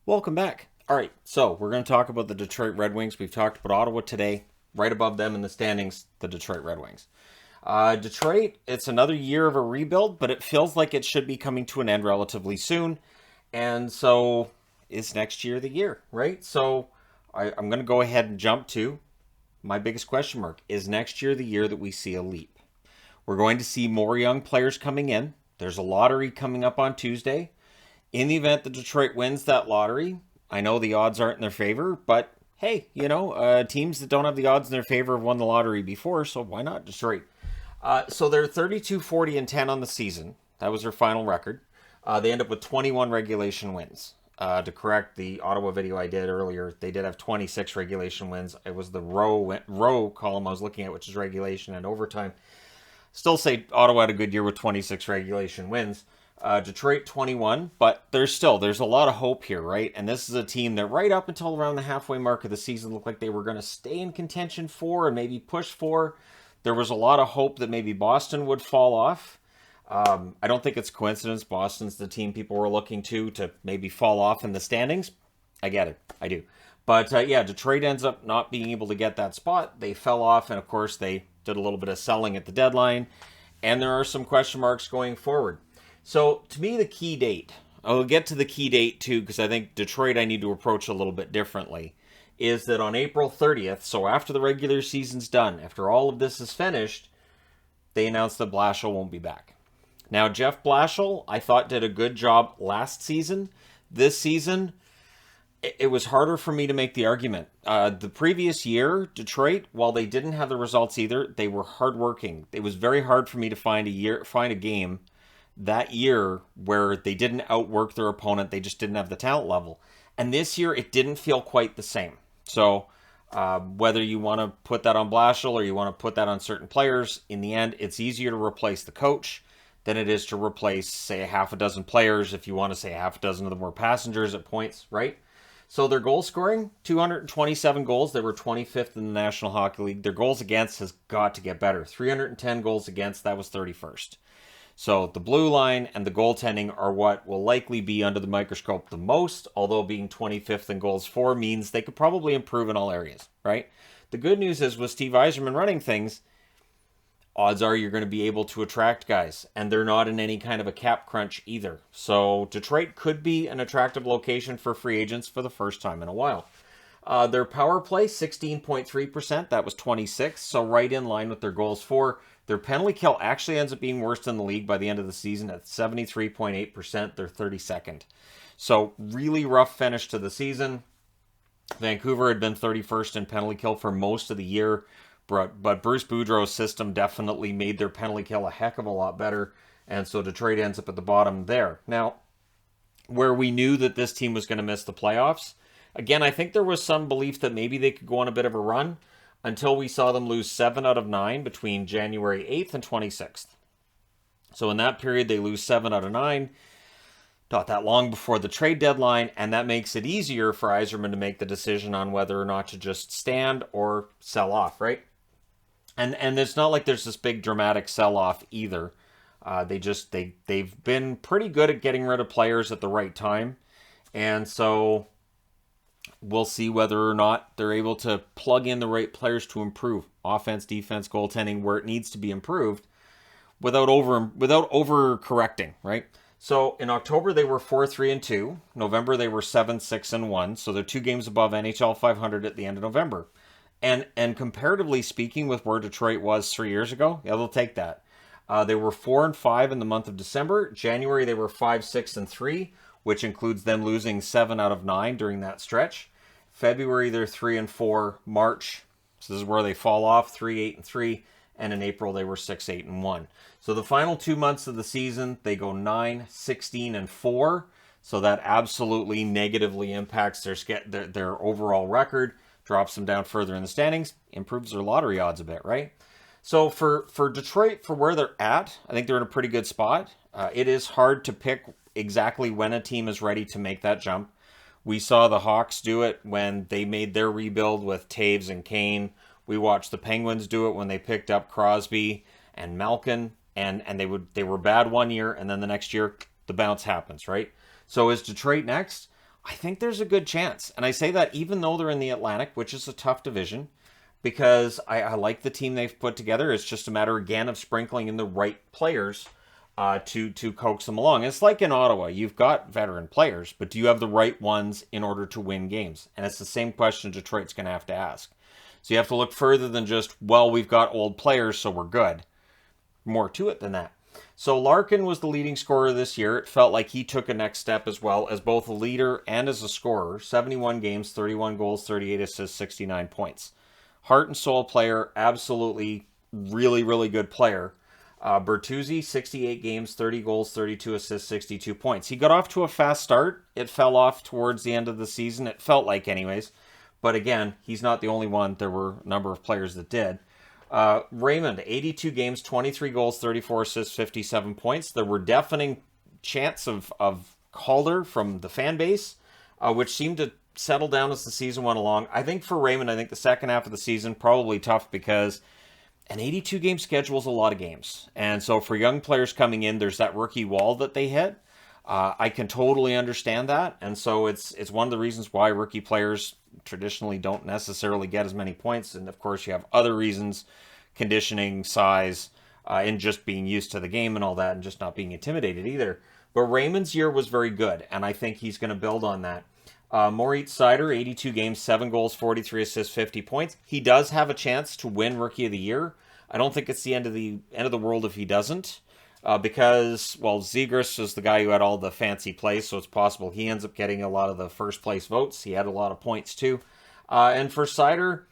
Welcome back. All right, so we're going to talk about the Detroit Red Wings. We've talked about Ottawa today. Right above them in the standings, the Detroit Red Wings. Detroit, it's another year of a rebuild, but it feels like it should be coming to an end relatively soon. And so, is next year the year, right? So, I'm going to go ahead and jump to my biggest question mark. Is next year the year that we see a leap? We're going to see more young players coming in. There's a lottery coming up on Tuesday. In the event that Detroit wins that lottery, I know the odds aren't in their favor, but hey, teams that don't have the odds in their favor have won the lottery before, so why not Detroit? So they're 32, 40, and 10 on the season. That was their final record. They end up with 21 regulation wins. To correct the Ottawa video I did earlier, they did have 26 regulation wins. It was the row column I was looking at, which is regulation and overtime. Still say Ottawa had a good year with 26 regulation wins. Detroit 21, but there's a lot of hope here, right? And this is a team that right up until around the halfway mark of the season looked like they were going to stay in contention for and maybe push for. There was a lot of hope that maybe Boston would fall off. I don't think it's coincidence. Boston's the team people were looking to maybe fall off in the standings. I get it. I do. But Detroit ends up not being able to get that spot. They fell off, and of course they did a little bit of selling at the deadline. And there are some question marks going forward. So, to me, the key date, I'll get to the key date too, because I think Detroit I need to approach a little bit differently, is that on April 30th, so after the regular season's done, after all of this is finished, they announced that Blashill won't be back. Now, Jeff Blashill, I thought did a good job last season. This season, it was harder for me to make the argument. The previous year, Detroit, while they didn't have the results either, they were hardworking. It was very hard for me to find a game that year where they didn't outwork their opponent. They just didn't have the talent level. And this year, it didn't feel quite the same. So whether you want to put that on Blashill or you want to put that on certain players, in the end, it's easier to replace the coach than it is to replace, say, a half a dozen players, if you want to say a half a dozen of them were passengers at points, right? So their goal scoring, 227 goals. They were 25th in the National Hockey League. Their goals against has got to get better. 310 goals against, that was 31st. So the blue line and the goaltending are what will likely be under the microscope the most, although being 25th in goals for means they could probably improve in all areas, right? The good news is with Steve Yzerman running things, odds are you're going to be able to attract guys, and they're not in any kind of a cap crunch either. So Detroit could be an attractive location for free agents for the first time in a while. Their power play, 16.3%. That was 26th, so right in line with their goals for. Their penalty kill actually ends up being worst in the league by the end of the season at 73.8%. They're 32nd. So really rough finish to the season. Vancouver had been 31st in penalty kill for most of the year, but Bruce Boudreau's system definitely made their penalty kill a heck of a lot better, and so Detroit ends up at the bottom there. Now, where we knew that this team was going to miss the playoffs, again, I think there was some belief that maybe they could go on a bit of a run, until we saw them lose 7 out of 9 between January 8th and 26th. So in that period, they lose 7 out of 9, not that long before the trade deadline, and that makes it easier for Yzerman to make the decision on whether or not to just stand or sell off, right? And it's not like there's this big dramatic sell-off either. They've been pretty good at getting rid of players at the right time, and so we'll see whether or not they're able to plug in the right players to improve offense, defense, goaltending where it needs to be improved without overcorrecting, right? So in October they were 4-3-2. November they were 7-6-1. So they're 2 games above NHL 500 at the end of November. And comparatively speaking with where Detroit was 3 years ago, yeah, they'll take that. They were 4-5 in the month of December. January they were 5-6-3. Which includes them losing 7 out of 9 during that stretch. February, they're 3-4. March, so this is where they fall off, 3-8-3. And in April, they were 6-8-1. So the final 2 months of the season, they go 9-16-4. So that absolutely negatively impacts their overall record, drops them down further in the standings, improves their lottery odds a bit, right? So for Detroit, for where they're at, I think they're in a pretty good spot. It is hard to pick exactly when a team is ready to make that jump. We saw the Hawks do it when they made their rebuild with Taves and Kane. We watched the Penguins do it when they picked up Crosby and Malkin, and they were bad one year, and then the next year the bounce happens, right? So is Detroit next? I think there's a good chance. And I say that even though they're in the Atlantic, which is a tough division, because I like the team they've put together. It's just a matter, again, of sprinkling in the right players to coax them along. It's like in Ottawa. You've got veteran players, but do you have the right ones in order to win games? And it's the same question Detroit's going to have to ask. So you have to look further than just, well, we've got old players, so we're good. More to it than that. So Larkin was the leading scorer this year. It felt like he took a next step as well as both a leader and as a scorer. 71 games, 31 goals, 38 assists, 69 points. Heart and soul player, absolutely really, really good player. Bertuzzi, 68 games, 30 goals, 32 assists, 62 points. He got off to a fast start. It fell off towards the end of the season. It felt like anyways. But again, he's not the only one. There were a number of players that did. Raymond, 82 games, 23 goals, 34 assists, 57 points. There were deafening chants of Calder from the fan base, which seemed to settle down as the season went along. I think for Raymond, I think the second half of the season, probably tough because an 82-game schedule is a lot of games. And so for young players coming in, there's that rookie wall that they hit. I can totally understand that. And so it's one of the reasons why rookie players traditionally don't necessarily get as many points. And of course, you have other reasons, conditioning, size, and just being used to the game and all that, and just not being intimidated either. But Raymond's year was very good, and I think he's going to build on that. Moritz Seider, 82 games, 7 goals, 43 assists, 50 points. He does have a chance to win Rookie of the Year. I don't think it's the end of the world if he doesn't. Because, well, Zegras is the guy who had all the fancy plays, so it's possible he ends up getting a lot of the first place votes. He had a lot of points, too. And for Seider,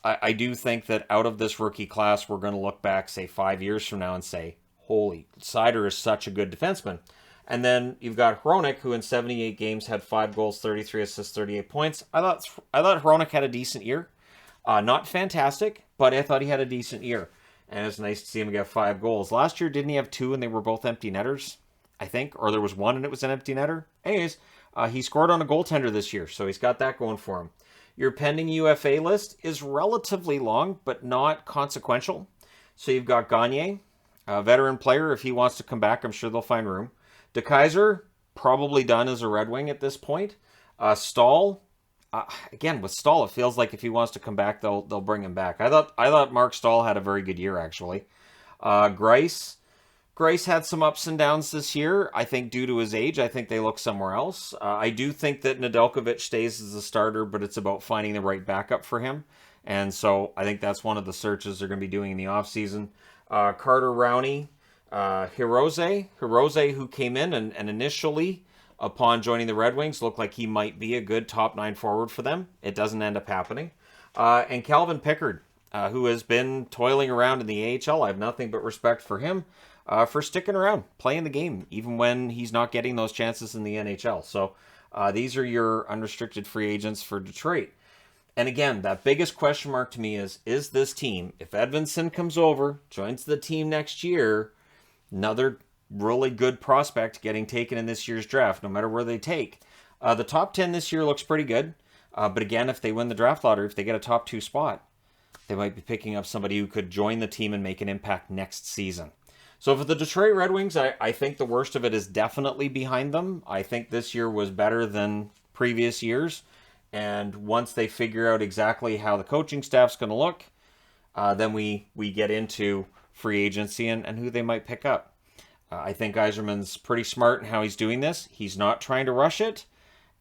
I do think that out of this rookie class, we're going to look back, say, 5 years from now and say, holy, Seider is such a good defenseman. And then you've got Hronek, who in 78 games had 5 goals, 33 assists, 38 points. I thought Hronek had a decent year. Not fantastic, but I thought he had a decent year. And it's nice to see him get 5 goals. Last year, didn't he have 2 and they were both empty netters, I think? Or there was 1 and it was an empty netter? Anyways, he scored on a goaltender this year, so he's got that going for him. Your pending UFA list is relatively long, but not consequential. So you've got Gagne, a veteran player. If he wants to come back, I'm sure they'll find room. De Keyser, probably done as a Red Wing at this point. Stahl, again, with Stahl, it feels like if he wants to come back, they'll bring him back. I thought Mark Stahl had a very good year, actually. Grice had some ups and downs this year. I think due to his age, I think they look somewhere else. I do think that Nedeljkovic stays as a starter, but it's about finding the right backup for him. And so I think that's one of the searches they're going to be doing in the offseason. Carter Rowney, Hirose, who came in and initially, upon joining the Red Wings, looked like he might be a good top 9 forward for them. It doesn't end up happening. And Calvin Pickard, who has been toiling around in the AHL. I have nothing but respect for him for sticking around, playing the game, even when he's not getting those chances in the NHL. So these are your unrestricted free agents for Detroit. And again, that biggest question mark to me is this team, if Edvinsson comes over, joins the team next year, another really good prospect getting taken in this year's draft, no matter where they take. The top 10 this year looks pretty good. But again, if they win the draft lottery, if they get a top 2 spot, they might be picking up somebody who could join the team and make an impact next season. So for the Detroit Red Wings, I think the worst of it is definitely behind them. I think this year was better than previous years. And once they figure out exactly how the coaching staff's going to look, then we get into free agency and who they might pick up. I think Yzerman's pretty smart in how he's doing this. He's not trying to rush it,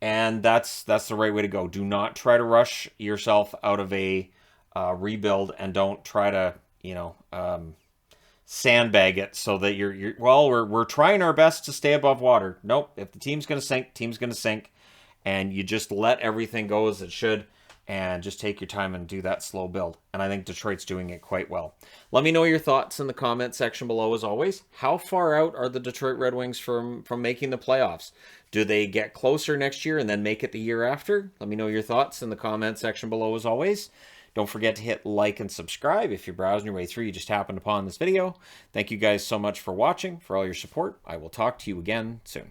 and that's the right way to go. Do not try to rush yourself out of a rebuild, and don't try to sandbag it so that we're trying our best to stay above water. Nope. If the team's going to sink, and you just let everything go as it should, and just take your time and do that slow build. And I think Detroit's doing it quite well. Let me know your thoughts in the comment section below, as always. How far out are the Detroit Red Wings from making the playoffs? Do they get closer next year and then make it the year after? Let me know your thoughts in the comment section below, as always. Don't forget to hit like and subscribe if you're browsing your way through. You just happened upon this video. Thank you guys so much for watching, for all your support. I will talk to you again soon.